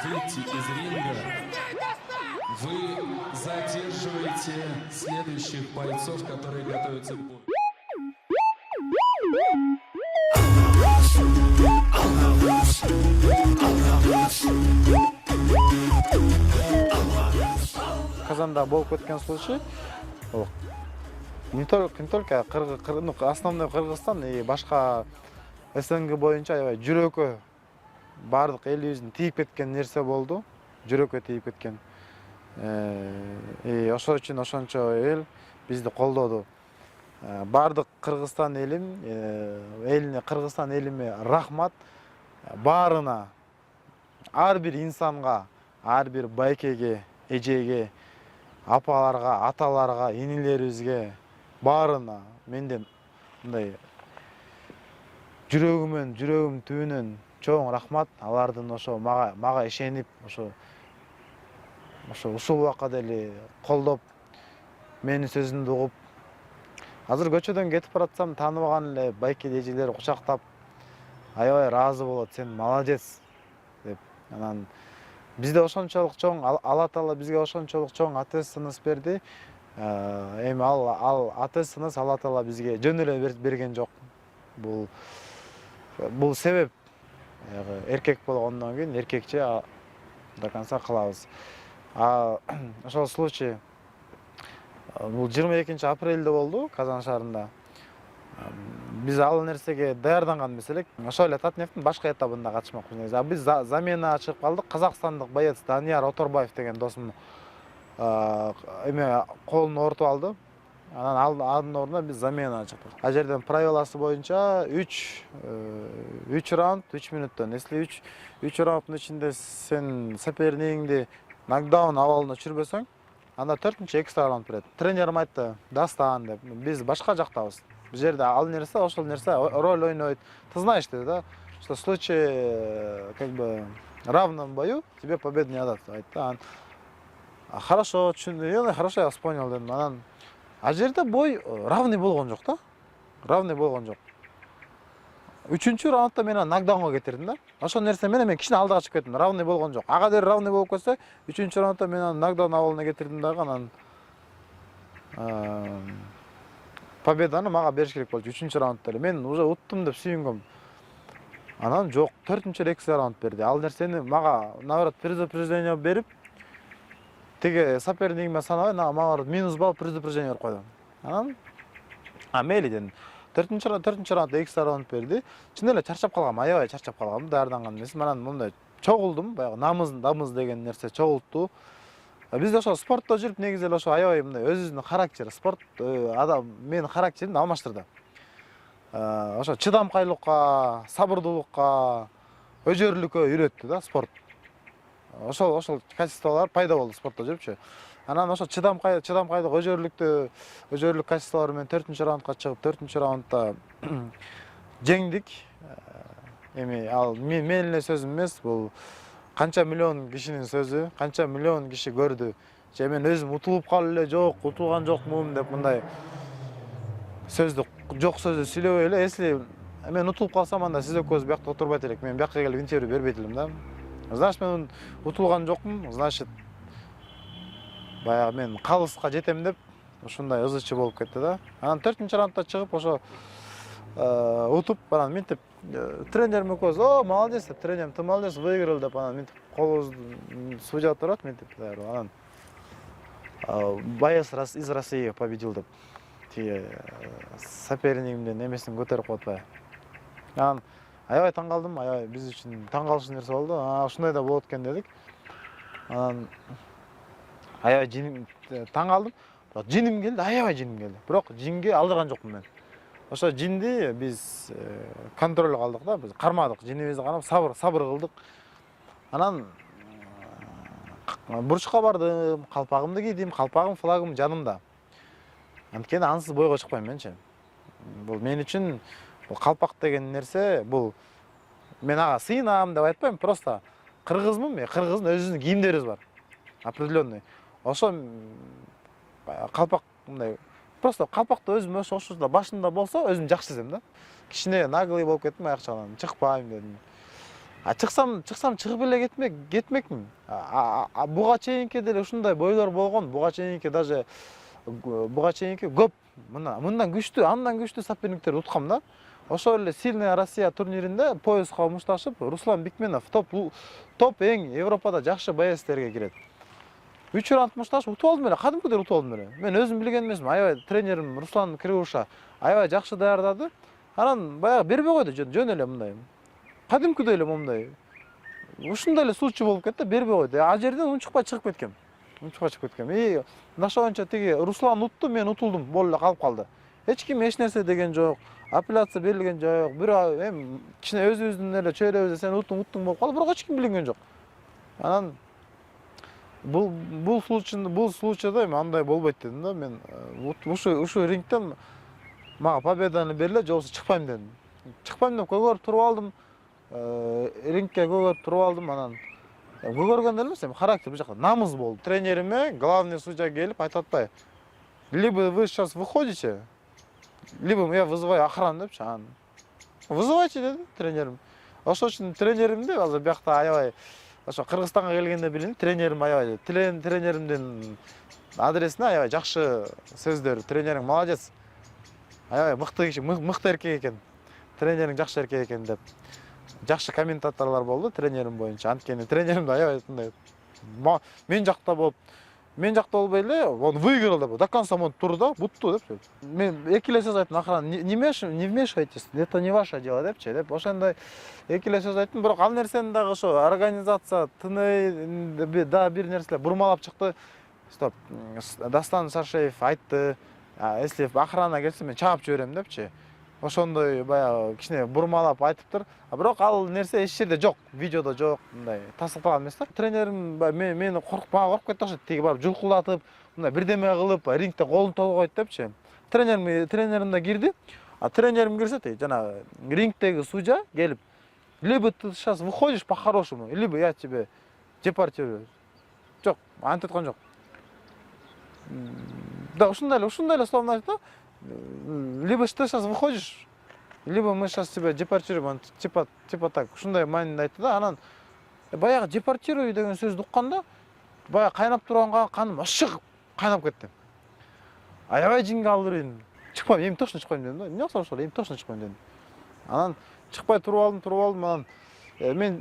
выйти из ринга, вы задерживаете следующих бойцов, которые готовятся к бою. Казанда болып кеткен случай, ол не только основной Кыргызстан и башка СНГ боюнча аябай жүрөккө бардык элибиздин тийип кеткен нерсе болду. Жүрөккө тийип кеткен. Ошол үчүн ошончо эл бизди колдоду. Бардык Кыргызстан элине, Кыргызстан элиме рахмат. Баарына, ар бир инсанга, ар бир байкеге, эжеге, апаларга, аталарга, инилерибизге баарына менден мындай жүрөгүм түбүнөн чоң рахмат. Алардын ошо мага ишенип, ошо ушул убакка деле колдоп, менин сөзүмдү угуп, азыр көчөдөн кетип баратсам, тааныбаган эле байке эжелер кучактап, аябай ыраазы болот, сен молодец деп. Анан бизде ошончолук чоң, Алла Таала бизге ошончолук чоң ответственность берди. Эми ал ответственность Алла Таала бизге жөн эле берген жок. Бул себеп эркек болгондон кийин эркекче до конца кылабыз. Ошол случай бул 22 апрелде болду Казан шаарында. Биз ал нерсеге даярданган эмес элек. Ошол эле Татнефтин башка этабында катышмакпыз. Биз замена чыгып калдык. Казакстандык боец Данияр Оторбаев деген досум колун ортуп алды. Анан анын ордуна биз замена чыктык. А жерден правиласы боюнча 3 раунд 3 минуттон. Если 3 раунддун ичинде сен сопернигиңди нокдаун абалына түшүрбөсөң, анда 4-чү экстра раунд берет. Тренерим айтты, дастан деп. Биз башка жактабыз. Бул жерде ал нерсе, ошол нерсе роль ойнойт. Ты знаешь, да, что в случае как бы равном бою тебе победу не дадут. Айтты. Хорошо, түшүндүм. Хорошо, я понял дедим. Анан а жерде бой равный болгон жок да. Равный болгон жок. 3-чү раундда мен нокдаунга кетирдим да. Ошол нерсе менен мен кичине алдыга чыгып кеттим. Равный болгон жок. Ага дер равный болуп кетсе, 3-чү раундда мен нокдаун абалына кетирдим дагы, анан победаны мага бериш керек болчу 3-чү раундда эле. Мен уже уттум деп сүйүнгөм. Анан жок, 4-чү экстра раунд берди. Ал нерсени мага наоборот предупреждение берип, теге сопернигиме санабай, мага минус балл предупреждение берип койду. Анан мейли дедим. 4-чү раундда экстра раунд берди. Чын эле чарчап калгам, аябай чарчап калгам, даярданган эмес. Анан мындай чогулдум, баягы намыз деген нерсе чогултту. Бизде ошо спортто жүрүп негизи эле ошо аябай мындай өзүбүздүн характер, спорт адам менин характеримди алмаштырды. Ошо чыдамкайлыкка, сабырдуулукка, өжөрлүккө үйрөттү да спорт. Ошол качестволор пайда болду спортто жүрүпчү. Анан ошо чыдамкайлык, өжөрлүк качестволору менен 4-чү раундга чыгып, 4-чү раундда жеңдик. Эми ал менин эле сөзүм эмес, бул канча миллион кишинин сөзү, канча миллион киши көрдү. Же мен өзүм утулуп калып эле жок, утулган жокмун деп мындай жок сөздү сүйлөбөй эле. Если мен утулуп калсам, анда сиз экөөбүз биякта отурбайт элек. Мен бияка келип интервью бербейт элем да. Значит, мен утулган жокмун, значит, баягы мен калыска жетем деп ушундай ызычы болуп кетти да. Анан 4-чү раундда чыгып ошо утуп, анан мынтип тренерим экөөбүз, "О, молодец" деп, тренерим, "Ты молодец, выиграл" деп, анан мынтип колубузду судья турат, мынтип анан боец из России победил деп. Тиги сопернигимдин эмесин көтөрүп коет баягы. Анан аябай таң калдым, аябай биз үчүн таң калыш нерсе болду. Ушундай да болот экен дедик. Анан аябай таң калдым. Бирок жиним келди, аябай жиним келди. Бирок жинге алдырган жокмун мен. Ошо жинди биз контролго алдык да, биз кармадык. Жинибизди карап сабыр кылдык. Анан бурчка бардым, калпагымды кийдим, калпагым, флагым жанымда. Анткени ансыз бойго чыкпайм менчи. Бул мен үчүн бул калпак деген нерсе, бул мен ага сыйынам деп айтпайм, просто кыргызмын, мен кыргыздын өзүнүн кийимдерибиз бар. Определенный. Ошо калпак мындай просто калпакты өзүм ошо башында болсо өзүм жакшы сезем да. Кичине наглый болуп кеттим, аякчадан чыкпайм дедим. Чыксам чыгып эле кетмекмин. Буга чейинки деле ушундай бойлор болгон, буга чейинки даже көп мындан күчтүү, андан күчтүү соперниктер уткам да. Ошол эле Сильная Россия турниринде пояска мушташып, Руслан Бикменов топ эң Европада жакшы боецтерге кирет. 3 раунд мушташып утуп алдым эле, кадимкидей утуп алдым эле. Мен өзүм билген эмесмин, аябай тренерим Руслан Кривуша аябай жакшы даярдады. Анан баягы бербей койду, жөн эле мындай. Кадимкидей эле момундай. Ушундай эле случай болуп кетти, бербей койду. А жерден унчукпай чыгып кеткем. И нашоонча тиги Руслан утту, мен утулдум, болуп эле калып калды. Эч ким эч нерсе деген жок. Апелляция берилген жок. Бирок эми кичине өзүбүздүн эле чөйрөбүздө сен уттуң болуп калды, бирок эч ким билген жок. Анан бул случайда эми андай болбойт дедим да, мен ушу рингден мага победаны бергиле, жоксо чыкпайм дедим. Чыкпайм деп көгөрүп туруп алдым. Рингке көгөрүп туруп алдым, анан көгөргөн эле эмес, эми характер бул жакта намыз болду. Тренериме главный судья келип айтып атпайбы? Либо вы сейчас выходите, либо я вызываю охрану депчи. Анан вызывайте деди тренерим. Ошол үчүн тренеримди азыр биякта аябай ошо Кыргызстанга келгенде билин, тренерим аябай тренеримдин адресине аябай жакшы сөздөр. Тренериң молодец. Аябай мыкты киши, мыкты эркек экен. Тренериң жакшы эркек экен деп. Жакшы комментаторлор болду тренерим боюнча. Анткени тренерим да аябай мындай мен жакта болуп, мен жакта болбой эле, он выиграл деп, до конца монтип турду да, бутту деп. Мен эки эле сөз айттым охрана, не вмешивайтесь, это не ваше дело депчи, деп ошондой эки эле сөз айттым. Бирок ал нерсени дагы ошо организация тыны да бир нерселер бурмалап чыкты. Стоп, Дастан Саршеев айтты, если охрана келсе мен чаап жиберем депчи. Ошондой баягы кичине бурмалап айтыптыр. Бирок ал нерсе эч жерде жок, видеодо жок, мындай тастыкталган эмес да. Тренерим мени мага коркуп кетти ошо, тиги барып жулкулатып, мындай бирдеме кылып, рингте колун толгойт депчи. Тренерим да кирди. А тренерим кирсе, жанагы рингтеги судья келип, либо ты сейчас выходишь по-хорошему, либо я тебе депортирую. Жок, антип айткан жок. Да, ушундай эле словно айтты. Либо ты сейчас выходишь, либо мы сейчас тебя депортируем, типа так, ушундай маанинде айтты да. Анан баягы депортирую деген сөздү укканда, баягы кайнап турган каным ашык кайнап кетти. Аябай жинге алып элем. Чыкпайм, эми точно чыкпайм дедим да. Эмне кылсам ошол, эми точно чыкпайм дедим. Анан чыкпай туруп алдым, анан мен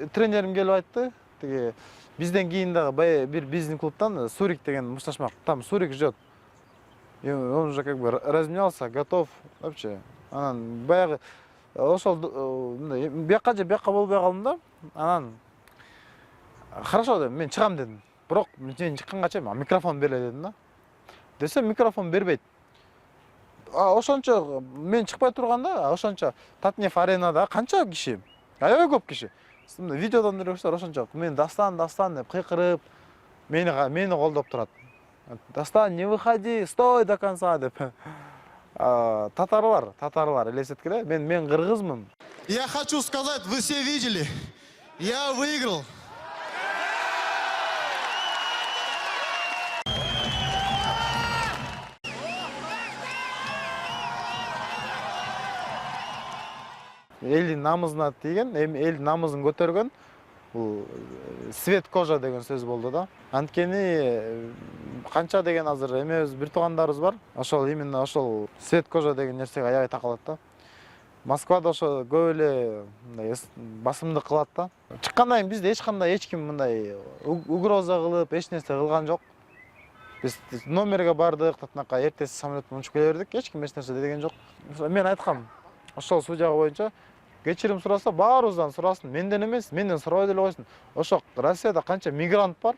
тренерим келип айтты, тиги бизден кийин дагы бир бизнес клубтан Сурик деген мушташмак, там Сурик ждет. И он уже как бы разменялся, готов вообще. Анан баягы ошол бияка болбой калдым да. Анан хорошо дедим, мен чыгам дедим. Бирок мен чыкканга чейин микрофон берле дедим да. Десе микрофон бербейт. Ошончо мен чыкпай турганда, ошончо Татнеф аренада канча киши? Аябай көп киши. Видеодон эле көрсөтөр, ошончо мен Дастан деп кыйкырып, мени колдоп турат. Дастан, не выходи, стой до конца деп. Татарлар элестеткиле. Мен кыргызмын. Я хочу сказать, вы все видели, я выиграл. Элдин намызына тийген, эми элдин намызын көтөргөн бул свет кожа деген сөз болду да. Анткени канча деген азыр эмебиз бир туугандарыбыз бар. Ошол именно ошол свет кожа деген нерсеге аябай такалат да. Москвада ошо көп эле мындай басымдык кылат да. Чыккандан кийин бизде эч ким мындай угроза кылып, эч нерсе кылган жок. Биз номерге бардык, татнакка эртеси самолеттон учуп келе бердик, эч ким эч нерсе деген жок. Мен айткам, ошол судья боюнча кечирим сураса, баарыбыздан сурасын, менден эмес, менден сурабай деле койсун. Ошо Россияда канча мигрант бар?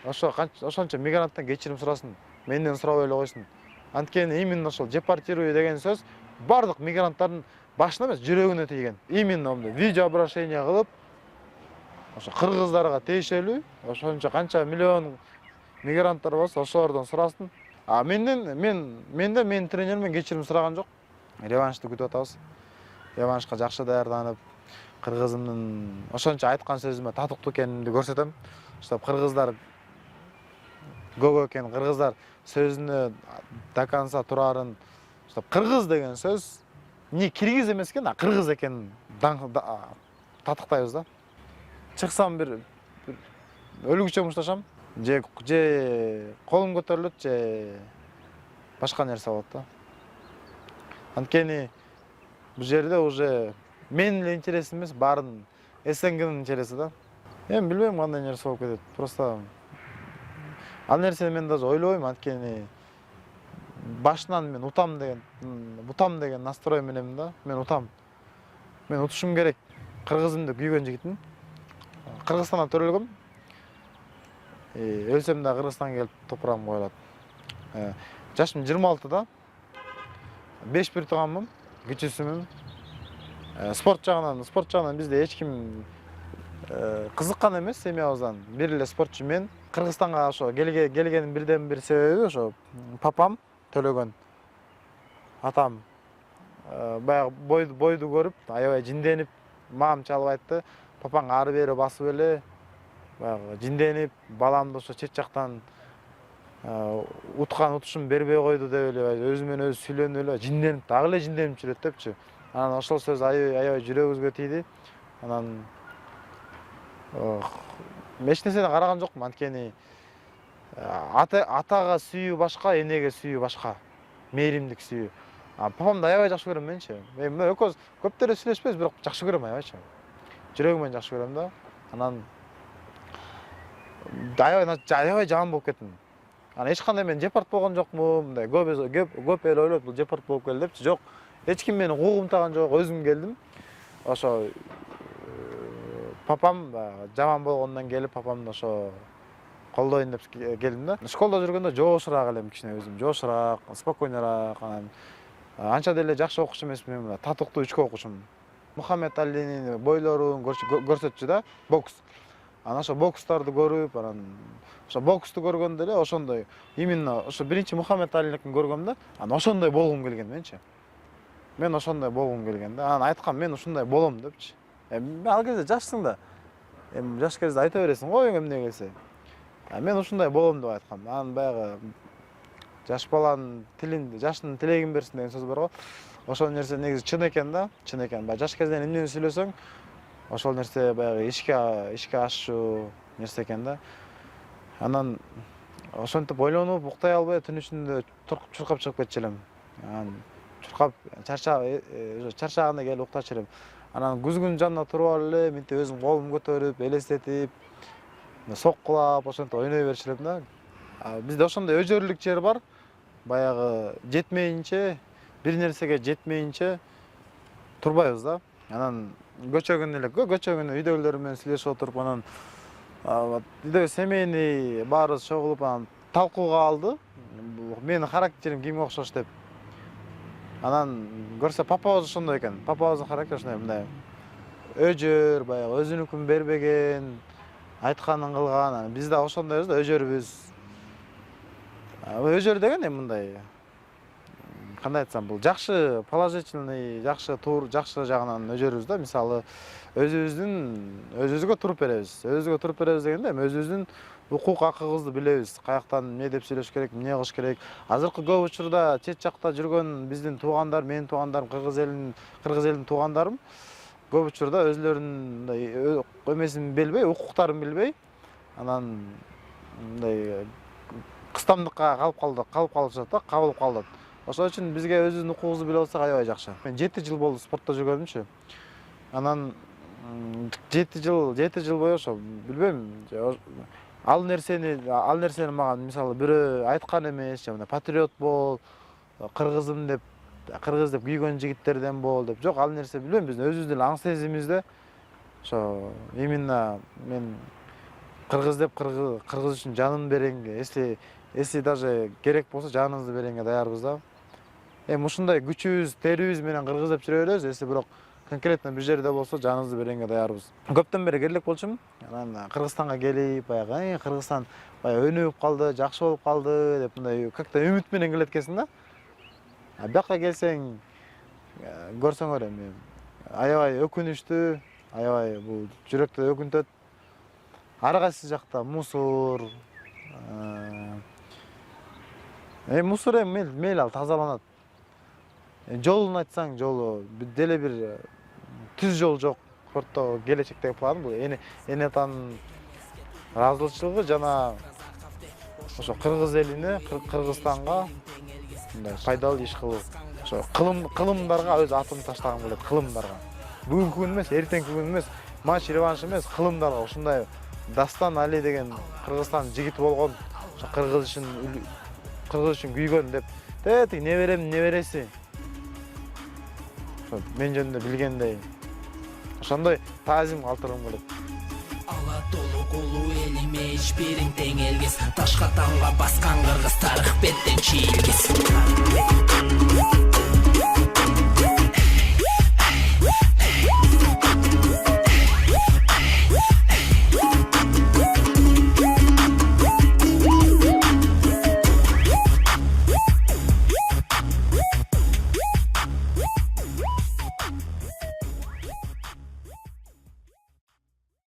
Ошончо мигранттан кечирим сурасын, менден сурабай эле койсун. Анткени именно ошол депортирую деген сөз бардык мигранттардын башына эмес, жүрөгүнө тийген. Именно мындай видеообращение кылып, ошо кыргыздарга тиешелүү, ошончо канча миллион мигранттар болсо, ошолордон сурасын. А менин тренеримден кечирим сураган жок. Реваншты күтүп атабыз. Реваншка жакшы даярданып, кыргызымдын ошончо айткан сөзүмө татыктуу экенимди көрсөтөм. Чтоб кыргыздар көк экен, кыргыздар сөзүнө до конца турарын. Чтоб кыргыз деген сөз не киргиз эмес экен, кыргыз экенин татыктайбыз да. Чыксам бир өлүгүчө мушташам, же колум көтөрүлөт, же башка нерсе болот да. Анткени бул жерде уже менин эле интересим эмес, баарын СНГнын интереси да. Эми билбейм кандай нерсе болуп кетет. Просто ал нерсени мен даже ойлобойм, анткени башынан мен утам деген настрой мененмин да. Мен утам. Мен утушум керек. Кыргызым деп күйгөн жигитмин. Кыргызстандан төрөлгөм. Өлсөм да Кыргызстанга келип топурагым коюлат. Жашым 26-да. 5 бир тууганмын, кичүүсүмүн. Спорт жагынан бизде эч ким кызыккан эмес семьябыздан. Бир эле спортчу мен. Кыргызстанга ошо келгенин бирден бир себеби ошо папам төлөгөн. Атам баягы бойду көрүп, аябай жинденип, мам чалып айтты. Папаң ары бери басып эле, баягы жинденип, баламды ошо чет жактан утушун бербей койду деп эле өзү менен өзү сүйлөнүп эле жинденип, дагы эле жинденип жүрөт депчи. Анан ошол сөз аябай жүрөгүбүзгө тийди. Анан эч нерсени караган жокмун, анткени атага сүйүү башка, энеге сүйүү башка. Мээримдик сүйүү. Папамды аябай жакшы көрөм менчи. Мен экөөбүз көптөрү сүйлөшпөйбүз, бирок жакшы көрөм аябайчы. Жүрөгүмөн жакшы көрөм да. Анан аябай жаман болуп кеттим. Анан эч кандай мен жепарт болгон жокмун, мындай көп эл ойлойт бул жепарт болуп келди депчи. Жок, эч ким мени куугумтаган жок, өзүм келдим. Ошо папам жаман болгондон келип, папамды ошо колдойн деп келдим да. Школда жүргөндө жоошураак элем, кичине өзүм, жоошураак, спокойнураак. Анча деле жакшы окуучу эмесмин, мен татыктуу 3кө окуучумун. Мухаммед Алинин бойлорун көрсөтчү да, бокс. Анан ошо бокстарды көрүп, анан ошо боксту көргөндө эле ошондой, именно ошо биринчи Мухаммед Алиникин көргөм да, анан ошондой болгум келген менчи. Мен ошондой болгум келген да. Анан айткам, мен ушундай болом депчи. Ал кезде жашсың да. Жаш кезде айта бересиң го эмне келсе. Мен ушундай болом деп айткам. Анан баягы жаш баланын тилинде, жаштын тилегин берсин деген сөз бар го. Ошол нерсе негизи чын экен да, чын экен. Баягы жаш кезден эмнени сүйлөсөң, ошол нерсе баягы ишке ашуу нерсе экен да. Анан ошентип ойлонуп, уктай албай түн ичинде чуркап чыгып кетчү элем. Анан чуркап чарчаганда келип уктачу элем. Анан күзгүнүн жанына туруп алып эле, мынтип өзүм колумду көтөрүп, элестетип, соккулап, ошентип ойной берчү элем да. Бизде ошондой өжөрлүк жер бар. Баягы жетмейинче, бир нерсеге жетмейинче турбайбыз да. Анан көчөгүнү үйдөгүлөр менен сүйлөшүп отуруп, анан үйдөгү семейный баарыбыз чогулуп, анан талкууга алды. Менин характерим кимге окшош деп. Анан көрсө папабыз ошондой экен. Папабыздын характери ушундай, мындай өжөр, баягы өзүнүкүн бербеген, айтканын кылган. Анан биз да ошондойбуз да, өжөрбүз. Өжөр деген эми мындай, кандай айтсам, бул жакшы, положительный, жакшы жагынан өжөрбүз да. Мисалы, өзүбүзгө туруп беребиз. Өзүбүзгө туруп беребиз дегенде, эми өзүбүздүн укук акыбызды билебиз. Каяктан эмне деп сүйлөш керек, эмне кылыш керек. Азыркы көп учурда чет жакта жүргөн биздин туугандар, менин туугандарым, кыргыз элинин туугандарым көп учурда өзүлөрүнүн эмесин билбей, укуктарын билбей, анан мындай кыстамдыкка калып калышат да, кабылып калышат. Ошол үчүн бизге өзүбүздүн укугубузду билип алсак аябай жакшы. Мен 7 жыл болду спортто жүргөнүмчү. Анан 7 жыл бою ошо билбейм, ал нерсени мага мисалы бирөө айткан эмес, мына патриот бол, кыргыз деп күйгөн жигиттерден бол деп. Жок, ал нерсе билбейм, биздин өзүбүздүн эле аң сезимибизде ошо именно мен кыргыз деп кыргыз үчүн жанын беренге, если даже керек болсо жаныбызды беренге даярбыз да. Эми ушундай күчүбүз, терибиз менен кыргыз деп жүрө беребиз, если бирок конкретно бир жерде болсо жаныбызды беренге даярбыз. Көптөн бери келек болчумун. Анан Кыргызстанга келип, баягы Кыргызстан баягы өнүгүп калды, жакшы болуп калды деп мындай как-то үмүт менен келет экенсиң да. Бияка келсең, көрсөңөр эми аябай өкүнүчтүү, аябай бул жүрөктү өкүнтөт. Ар кайсы жакта мусор. Мусор эми мейли ал тазаланат. Жолун айтсаң, жолу деле бир түз жол жок. Спортто келечектеги план бул Энетанын ыраазычылыгы жана ошо кыргыз элине, Кыргызстанга мындай пайдалуу иш кылуу. Ошо кылымдарга өз атын таштагым келет, кылымдарга. Бүгүнкү күн эмес, эртеңки күн эмес, матч реванш эмес, кылымдарга ушундай Дастан Али деген Кыргызстан жигити болгон, ошо кыргыз үчүн күйгөн деп. Тетиги неберемдин небереси. Ошо мен жөнүндө билгендей. Ошондой таазим калтыргым келет. Ала толу колу элиме иш бириң тең элгис. Ташка тамга баскан кыргыз тарых беттен чийилгис.